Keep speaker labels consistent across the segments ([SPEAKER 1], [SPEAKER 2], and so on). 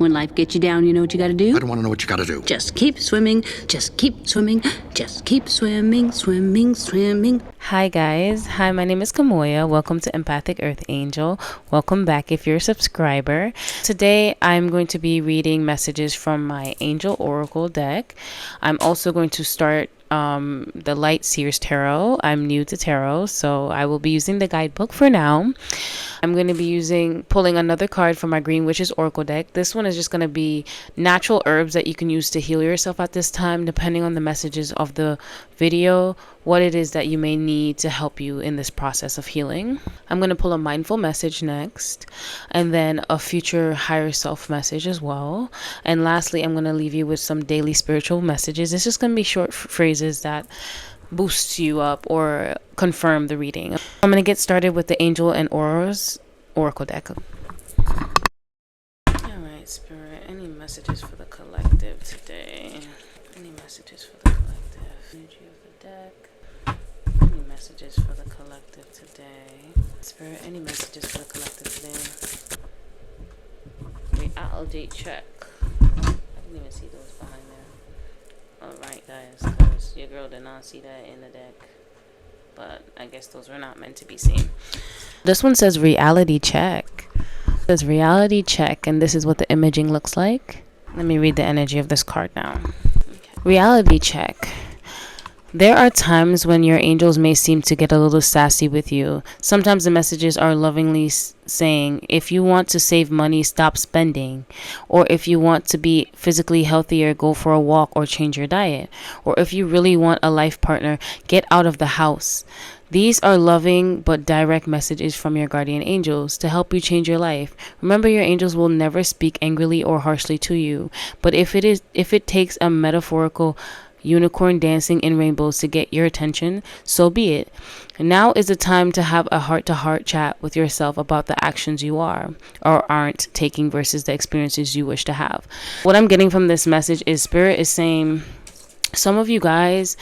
[SPEAKER 1] When life gets you down, you know what you gotta do?
[SPEAKER 2] I don't want to know what you gotta do.
[SPEAKER 1] Just keep swimming, just keep swimming, just keep swimming, swimming, swimming.
[SPEAKER 3] Hi guys, hi, my name is Kamoya. Welcome to Empathic Earth Angel. Welcome back if you're a subscriber. Today I'm going to be reading messages from my Angel Oracle deck. I'm also going to start the Light Seers Tarot. I'm new to tarot, so I will be using the guidebook for now. I'm going to be pulling another card from my Green Witches Oracle deck. This one is just going to be natural herbs that you can use to heal yourself at this time, depending on the messages of the video, what it is that you may need to help you in this process of healing. I'm going to pull a mindful message next, and then a future higher self message as well. And lastly, I'm going to leave you with some daily spiritual messages. It's just going to be short phrases that boosts you up or confirm the reading. I'm going to get started with the Angel and Auras Oracle deck. Alright, Spirit, any messages for the collective today? Any messages for the collective? Energy of the deck. Any messages for the collective today? Spirit, any messages for the collective today? Reality check. I didn't even see those behind there. Alright guys, because your girl did not see that in the deck, but I guess those were not meant to be seen. This one says reality check. It says reality check, and this is what the imaging looks like. Let me read the energy of this card now. Okay. Reality check. There are times when your angels may seem to get a little sassy with you. Sometimes the messages are lovingly saying, if you want to save money, stop spending. Or if you want to be physically healthier, go for a walk or change your diet. Or if you really want a life partner, get out of the house. These are loving but direct messages from your guardian angels to help you change your life. Remember, your angels will never speak angrily or harshly to you. But if it takes a metaphorical unicorn dancing in rainbows to get your attention, so be it. Now is the time to have a heart-to-heart chat with yourself about the actions you are or aren't taking versus the experiences you wish to have. What I'm getting from this message is Spirit is saying, some of you guys,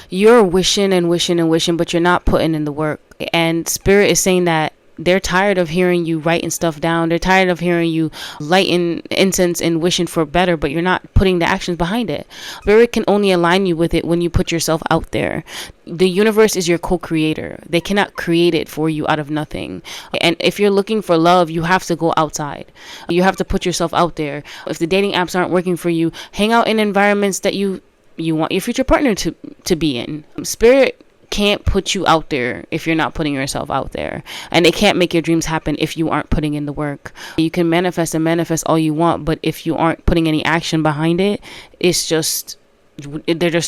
[SPEAKER 3] you're wishing and wishing and wishing, but you're not putting in the work. And Spirit is saying that they're tired of hearing you writing stuff down. They're tired of hearing you lighting incense and wishing for better, but you're not putting the actions behind it. Spirit can only align you with it when you put yourself out there. The universe is your co-creator. They cannot create it for you out of nothing. And if you're looking for love, you have to go outside. You have to put yourself out there. If the dating apps aren't working for you, hang out in environments that you want your future partner to be in. Spirit can't put you out there if you're not putting yourself out there, and it can't make your dreams happen if you aren't putting in the work. You can manifest and manifest all you want, but if you aren't putting any action behind it, they're just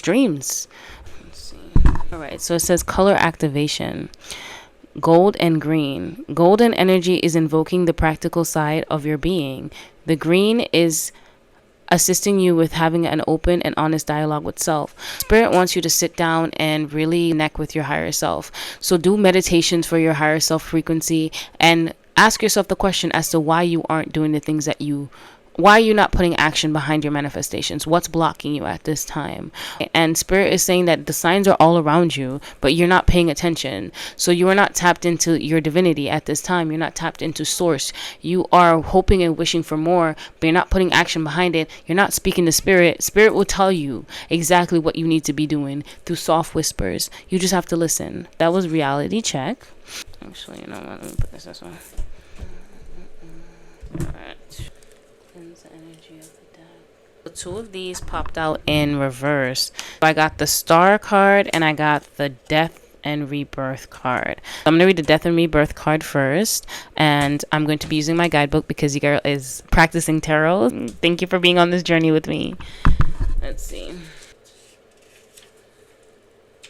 [SPEAKER 3] dreams. Let's see. All right, so it says color activation. Gold and green. Golden energy is invoking the practical side of your being. The green is assisting you with having an open and honest dialogue with self. Spirit wants you to sit down and really connect with your higher self. So do meditations for your higher self frequency and ask yourself the question as to why you aren't doing the things why are you not putting action behind your manifestations? What's blocking you at this time? And Spirit is saying that the signs are all around you, but you're not paying attention. So you are not tapped into your divinity at this time. You're not tapped into source. You are hoping and wishing for more, but you're not putting action behind it. You're not speaking to Spirit. Spirit will tell you exactly what you need to be doing through soft whispers. You just have to listen. That was reality check. Actually, you know what? Let me put this one. All right. The energy of the deck. Two of these popped out in reverse. I got the Star card and I got the Death and Rebirth card. I'm going to read the Death and Rebirth card first, and I'm going to be using my guidebook because your girl is practicing tarot. Thank you for being on this journey with me. Let's see.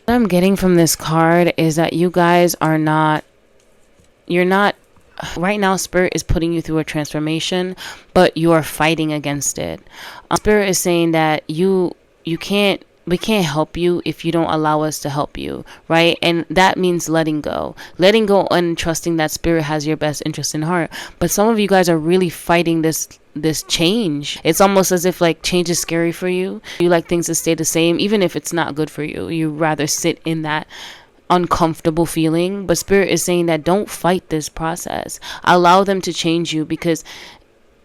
[SPEAKER 3] What I'm getting from this card is that you guys are not right now. Spirit is putting you through a transformation, but you are fighting against it. Spirit is saying that we can't help you if you don't allow us to help you, right? And that means letting go and trusting that Spirit has your best interest in heart. But some of you guys are really fighting this change. It's almost as if like change is scary for you. You like things to stay the same, even if it's not good for you. You rather sit in that uncomfortable feeling. But Spirit is saying that don't fight this process. Allow them to change you, because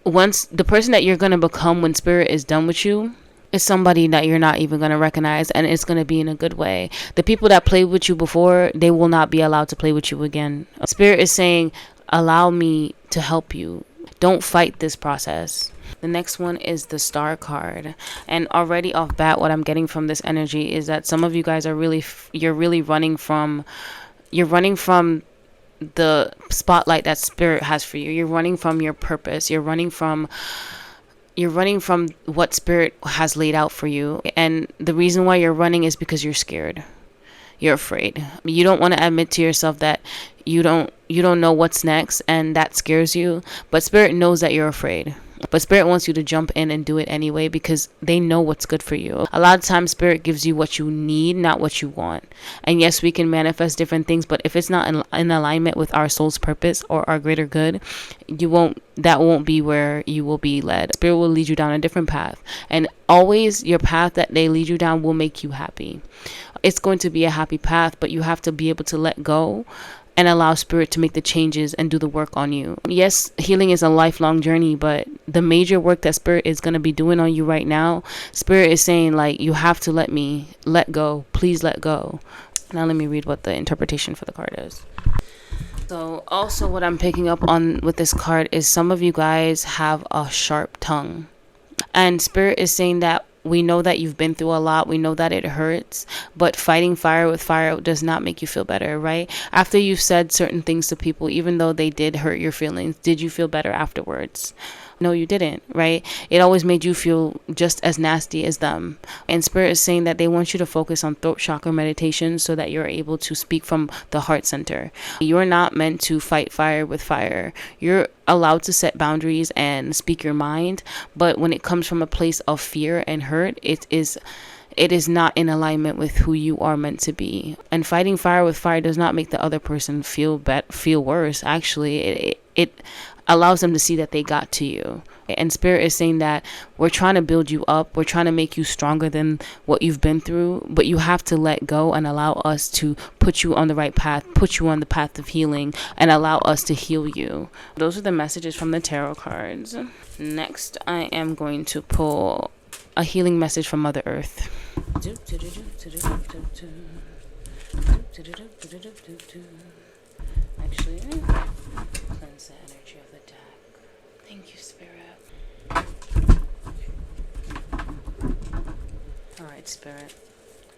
[SPEAKER 3] once the person that you're going to become when spirit is done with you is somebody that you're not even going to recognize, and it's going to be in a good way. The people that played with you before, they will not be allowed to play with you again. Spirit is saying, allow me to help you. Don't fight this process. The next one is the Star card. And already off bat, what I'm getting from this energy is that some of you guys are you're running from the spotlight that spirit has for you. You're running from your purpose. You're running from what spirit has laid out for you. And the reason why you're running is because you're scared. You're afraid. You don't want to admit to yourself that you don't know what's next, and that scares you. But spirit knows that you're afraid. But spirit wants you to jump in and do it anyway, because they know what's good for you. A lot of times spirit gives you what you need, not what you want. And yes, we can manifest different things, but if it's not in alignment with our soul's purpose or our greater good, that won't be where you will be led. Spirit will lead you down a different path. And always your path that they lead you down will make you happy. It's going to be a happy path, but you have to be able to let go and allow spirit to make the changes and do the work on you. Yes, healing is a lifelong journey, but the major work that spirit is going to be doing on you right now, spirit is saying, like, you have to let go. Please let go. Now let me read what the interpretation for the card is. So also what I'm picking up on with this card is some of you guys have a sharp tongue. And spirit is saying that we know that you've been through a lot. We know that it hurts, but fighting fire with fire does not make you feel better, right? After you've said certain things to people, even though they did hurt your feelings, did you feel better afterwards? No, you didn't, right? It always made you feel just as nasty as them. And spirit is saying that they want you to focus on throat chakra meditation so that you're able to speak from the heart center. You're not meant to fight fire with fire. You're allowed to set boundaries and speak your mind, but when it comes from a place of fear and hurt, it is not in alignment with who you are meant to be. And fighting fire with fire does not make the other person feel worse. Actually, it allows them to see that they got to you. And spirit is saying that we're trying to build you up. We're trying to make you stronger than what you've been through, but you have to let go and allow us to put you on the right path, put you on the path of healing, and allow us to heal you. Those are the messages from the tarot cards. Next, I am going to pull a healing message from Mother Earth. Actually, cleanse the energy of the deck. Thank you, Spirit. Alright, Spirit.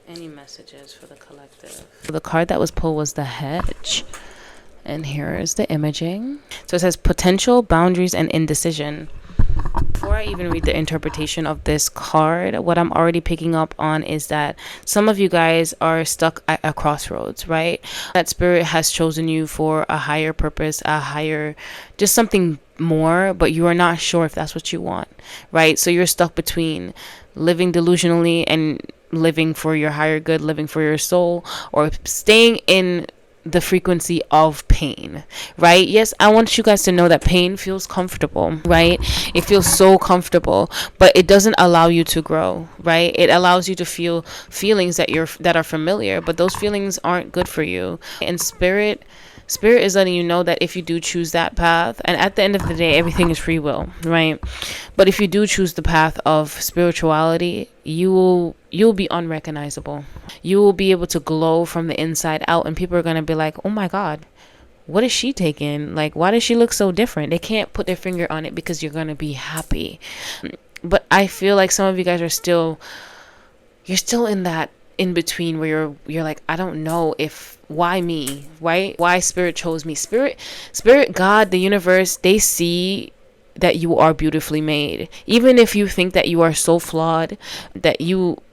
[SPEAKER 3] Any messages for the collective? The card that was pulled was the Hedge. And here is the imaging. So it says potential, boundaries, and indecision. Before I even read the interpretation of this card, what I'm already picking up on is that some of you guys are stuck at a crossroads, right? That spirit has chosen you for a higher purpose, just something more, but you are not sure if that's what you want, right? So you're stuck between living delusionally and living for your higher good, living for your soul, or staying in the frequency of pain, right? Yes, I want you guys to know that pain feels comfortable, right? It feels so comfortable, but it doesn't allow you to grow, right? It allows you to feel feelings that are familiar, but those feelings aren't good for you. And spirit is letting you know that if you do choose that path, and at the end of the day, everything is free will, right? But if you do choose the path of spirituality, you'll be unrecognizable. You will be able to glow from the inside out, and people are going to be like, oh my God, what is she taking? Like, why does she look so different? They can't put their finger on it because you're going to be happy. But I feel like some of you guys are still in that in between where you're like, I don't know why me, right? Why spirit chose me. Spirit, God, the universe, they see that you are beautifully made. Even if you think that you are so flawed, that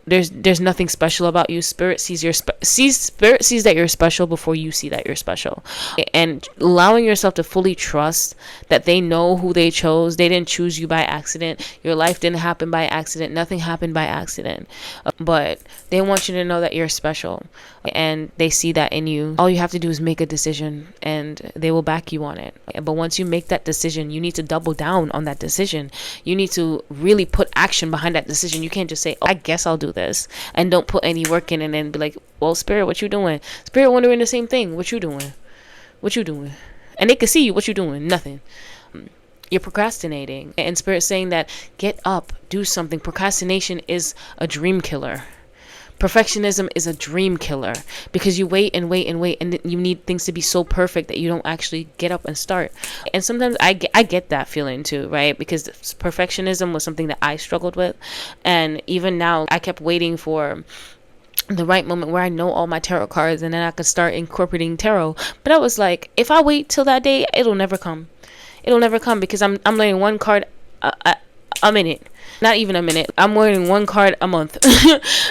[SPEAKER 3] there's nothing special about you, spirit sees that you're special before you see that you're special. And allowing yourself to fully trust that they know who they chose. They didn't choose you by accident. Your life didn't happen by accident. Nothing happened by accident. But they want you to know that you're special, and they see that in you. All you have to do is make a decision, and they will back you on it. But once you make that decision, you need to double down on that decision. You need to really put action behind that decision. You can't just say, oh, I guess I'll do this, and don't put any work in, and then be like, well, spirit, what you doing? Spirit wondering the same thing. What you doing? And they can see you. What you doing? Nothing. You're procrastinating. And Spirit saying that get up, do something. Procrastination is a dream killer. Perfectionism is a dream killer because you wait and wait and wait, and you need things to be so perfect that you don't actually get up and start. And sometimes I get that feeling too, right? Because perfectionism was something that I struggled with. And even now, I kept waiting for the right moment where I know all my tarot cards and then I could start incorporating tarot. But I was like, if I wait till that day, it'll never come. It'll never come because I'm learning one card a minute. Not even a minute. I'm learning one card a month.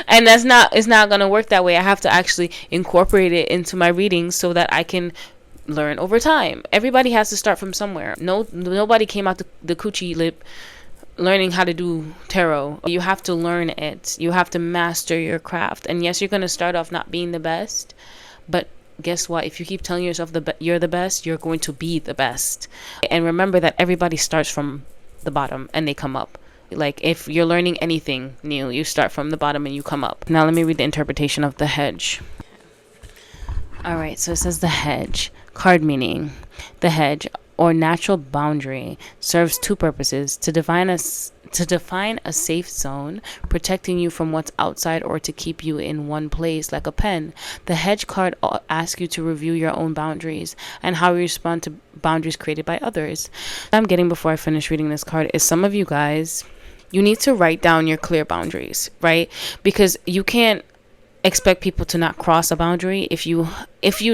[SPEAKER 3] And it's not going to work that way. I have to actually incorporate it into my readings so that I can learn over time. Everybody has to start from somewhere. Nobody came out the coochie lip learning how to do tarot. You have to learn it. You have to master your craft. And yes, you're going to start off not being the best, but guess what? If you keep telling yourself you're the best, you're going to be the best. And remember that everybody starts from the bottom and they come up. Like if you're learning anything new, you start from the bottom and you come up. Now let me read the interpretation of the hedge. All right, so it says the hedge. Card meaning. The hedge, or natural boundary, serves two purposes: to define a safe zone, protecting you from what's outside, or to keep you in one place like a pen. The hedge card asks you to review your own boundaries and how you respond to boundaries created by others. What I'm getting before I finish reading this card is some of you guys, you need to write down your clear boundaries, right? Because you can't expect people to not cross a boundary if you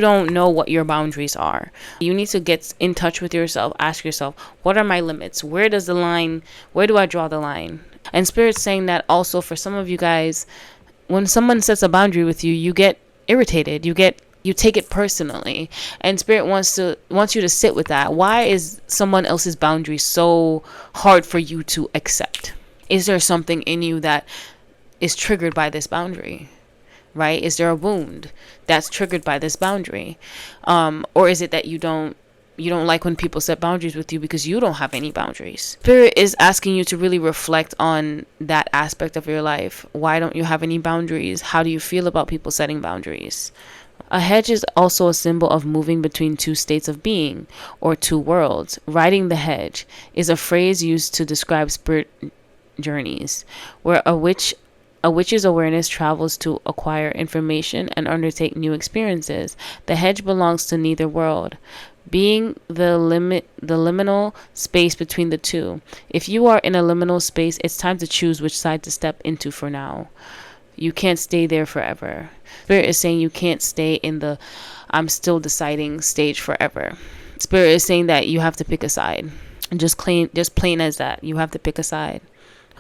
[SPEAKER 3] don't know what your boundaries are. You need to get in touch with yourself. Ask yourself, what are my limits? Where do I draw the line? And Spirit's saying that also for some of you guys, when someone sets a boundary with you, you get irritated. You take it personally. And Spirit wants you to sit with that. Why is someone else's boundary so hard for you to accept? Is there something in you that is triggered by this boundary? Right? Is there a wound that's triggered by this boundary? Or is it that you don't like when people set boundaries with you because you don't have any boundaries? Spirit is asking you to really reflect on that aspect of your life. Why don't you have any boundaries? How do you feel about people setting boundaries? A hedge is also a symbol of moving between two states of being or two worlds. Riding the hedge is a phrase used to describe spirit journeys, where a witch's awareness travels to acquire information and undertake new experiences. The hedge belongs to neither world, being the liminal space between the two. If you are in a liminal space, it's time to choose which side to step into for now. You can't stay there forever. Spirit is saying you can't stay in the I'm still deciding stage forever. Spirit is saying that you have to pick a side. And just plain as that, you have to pick a side.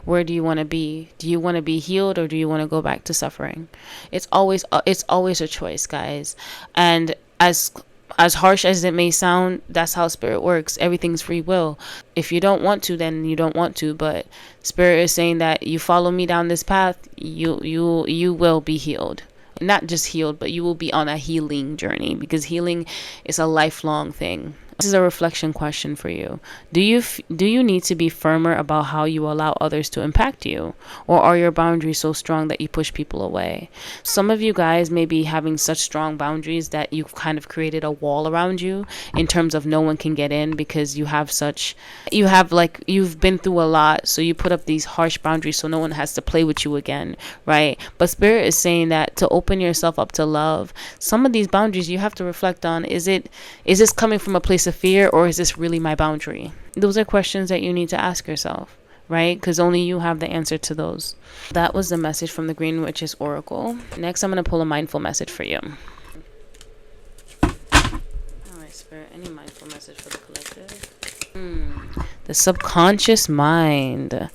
[SPEAKER 3] Where do you want to be? Do you want to be healed or do you want to go back to suffering? It's always a choice, guys. And as harsh as it may sound, that's how Spirit works. Everything's free will. If you don't want to, then you don't want to. But Spirit is saying that you follow me down this path, you will be healed. Not just healed, but you will be on a healing journey, because healing is a lifelong thing. This is a reflection question for you. Do you need to be firmer about how you allow others to impact you? Or are your boundaries so strong that you push people away? Some of you guys may be having such strong boundaries that you've kind of created a wall around you in terms of no one can get in, because you've been through a lot, so you put up these harsh boundaries so no one has to play with you again, right? But Spirit is saying that to open yourself up to love, some of these boundaries you have to reflect on. Is this coming from a place of fear, or is this really my boundary? Those are questions that you need to ask yourself, right? Because only you have the answer to those. That was the message from the Green Witch's Oracle. Next, I'm going to pull a mindful message for you. All right, Spirit, any mindful message for the collective? The subconscious mind.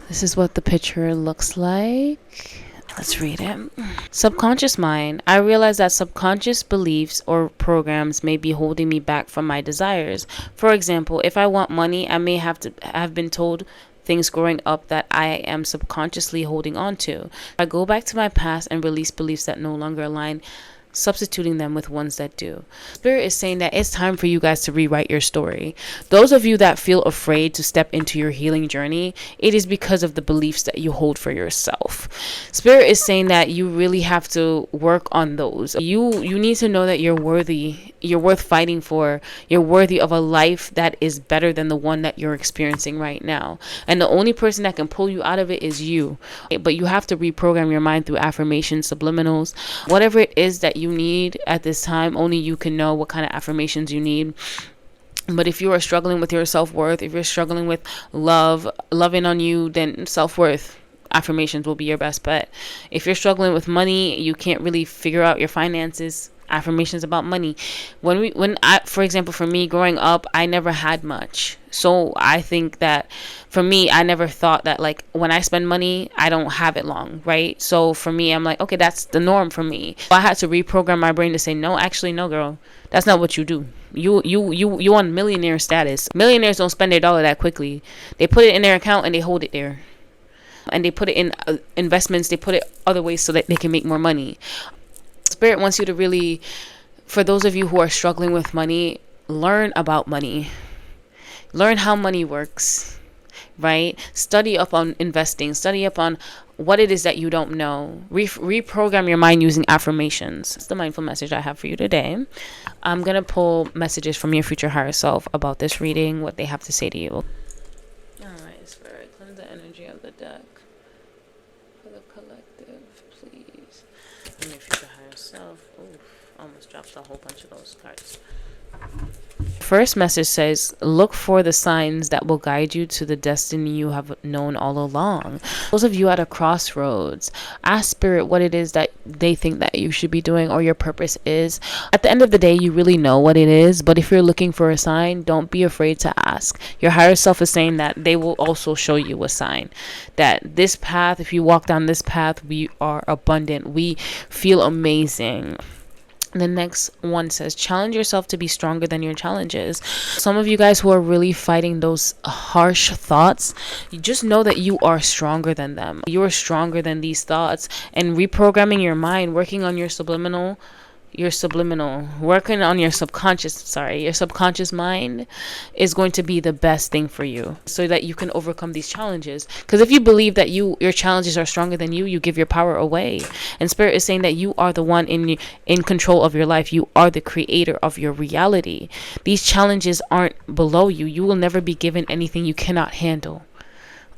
[SPEAKER 3] This is what the picture looks like. Let's read it. Subconscious mind. I realize that subconscious beliefs or programs may be holding me back from my desires. For example, if I want money, I may have been told things growing up that I am subconsciously holding on to. I go back to my past and release beliefs that no longer align substituting them with ones that do. Spirit is saying that it's time for you guys to rewrite your story. Those of you that feel afraid to step into your healing journey, it is because of the beliefs that you hold for yourself. Spirit is saying that you really have to work on those. You need to know that you're worthy. You're worth fighting for. You're worthy of a life that is better than the one that you're experiencing right now. And the only person that can pull you out of it is you. But you have to reprogram your mind through affirmations, subliminals, whatever it is that you need at this time. Only you can know what kind of affirmations you need. But if you are struggling with your self-worth, if you're struggling with loving on you, then self-worth affirmations will be your best bet. If you're struggling with money, you can't really figure out your finances, affirmations about money. For example, for me growing up, I never had much. So I think that for me, I never thought that like when I spend money, I don't have it long, right? So for me, I'm like, okay, that's the norm for me. So I had to reprogram my brain to say, no, actually, no, girl, that's not what you do. You on millionaire status. Millionaires don't spend their dollar that quickly. They put it in their account and they hold it there. And they put it in investments. They put it other ways so that they can make more money. Spirit wants you to really, for those of you who are struggling with money, learn about money. Learn how money works, right? Study up on investing. Study up on what it is that you don't know. Reprogram your mind using affirmations. That's the mindful message I have for you today. I'm going to pull messages from your future higher self about this reading, what they have to say to you. All right, Spirit, cleanse the energy of the deck for the collective, please. And your future higher self. Oof, almost dropped a whole bunch of those cards. First message says, look for the signs that will guide you to the destiny you have known all along. Those of you at a crossroads, ask Spirit what it is that they think that you should be doing or your purpose is. At the end of the day, you really know what it is, but if you're looking for a sign, don't be afraid to ask. Your higher self is saying that they will also show you a sign. That this path, if you walk down this path, we are abundant. We feel amazing. The next one says, challenge yourself to be stronger than your challenges. Some of you guys who are really fighting those harsh thoughts, you just know that you are stronger than them. You are stronger than these thoughts. And reprogramming your mind, working on your subliminal, working on your subconscious mind is going to be the best thing for you so that you can overcome these challenges. Because if you believe that your challenges are stronger than you, you give your power away. And Spirit is saying that you are the one in control of your life. You are the creator of your reality. These challenges aren't below you. You will never be given anything you cannot handle.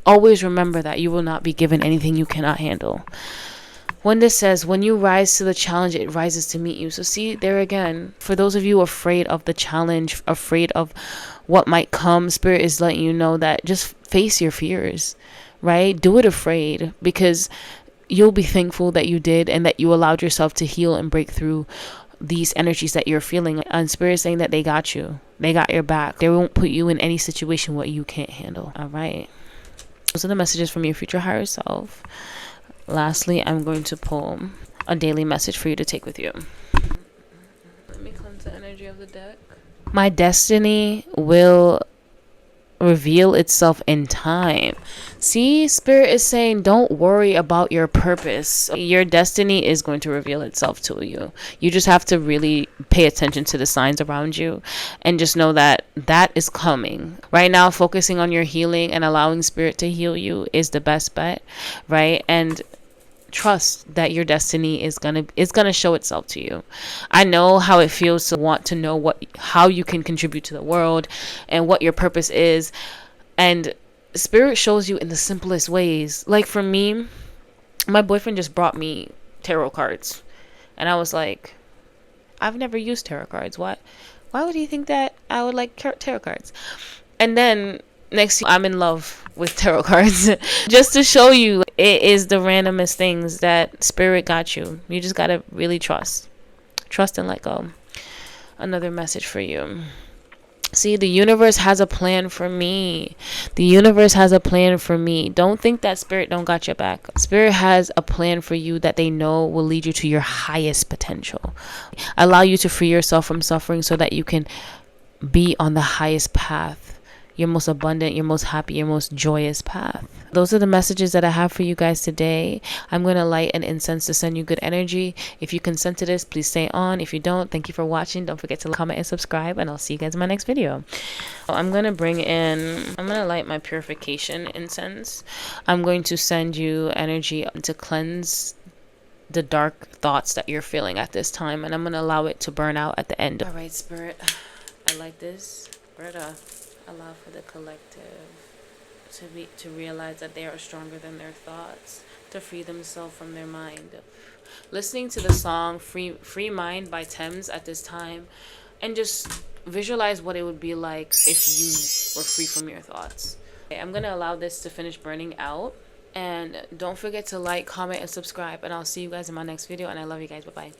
[SPEAKER 3] Always remember that you will not be given anything you cannot handle. When this says, when you rise to the challenge, it rises to meet you. So see, there again, for those of you afraid of the challenge, afraid of what might come, Spirit is letting you know that just face your fears, right? Do it afraid, because you'll be thankful that you did and that you allowed yourself to heal and break through these energies that you're feeling. And Spirit is saying that they got you. They got your back. They won't put you in any situation what you can't handle. All right. Those are the messages from your future higher self. Lastly, I'm going to pull a daily message for you to take with you. Let me cleanse the energy of the deck. My destiny will reveal itself in time. See, Spirit is saying, don't worry about your purpose. Your destiny is going to reveal itself to you. You just have to really pay attention to the signs around you and just know that that is coming. Right now, focusing on your healing and allowing Spirit to heal you is the best bet, right? And trust that your destiny is gonna show itself to you. I know how it feels to want to know how you can contribute to the world and what your purpose is, and Spirit shows you in the simplest ways. Like for me, my boyfriend just brought me tarot cards, and I was like, I've never used tarot cards. Why would he think that I would like tarot cards? And then next I'm in love with tarot cards. Just to show you, it is the randomest things that Spirit got you. You just gotta really trust and let go. Another message for you. See, the universe has a plan for me. The universe has a plan for me. Don't think that Spirit don't got your back. Spirit has a plan for you that they know will lead you to your highest potential. Allow you to free yourself from suffering so that you can be on the highest path. your most abundant, your most happy, your most joyous path. Those are the messages that I have for you guys today. I'm going to light an incense to send you good energy. If you consent to this, please stay on. If you don't, thank you for watching. Don't forget to comment and subscribe, and I'll see you guys in my next video. I'm going to light my purification incense. I'm going to send you energy to cleanse the dark thoughts that you're feeling at this time, and I'm going to allow it to burn out at the end. All right, Spirit, I like this. Britta, allow for the collective to realize that they are stronger than their thoughts, to free themselves from their mind. Listening to the song Free Mind by Thames at this time, and just visualize what it would be like if you were free from your thoughts. Okay, I'm going to allow this to finish burning out. And don't forget to like, comment, and subscribe. And I'll see you guys in my next video. And I love you guys. Bye-bye.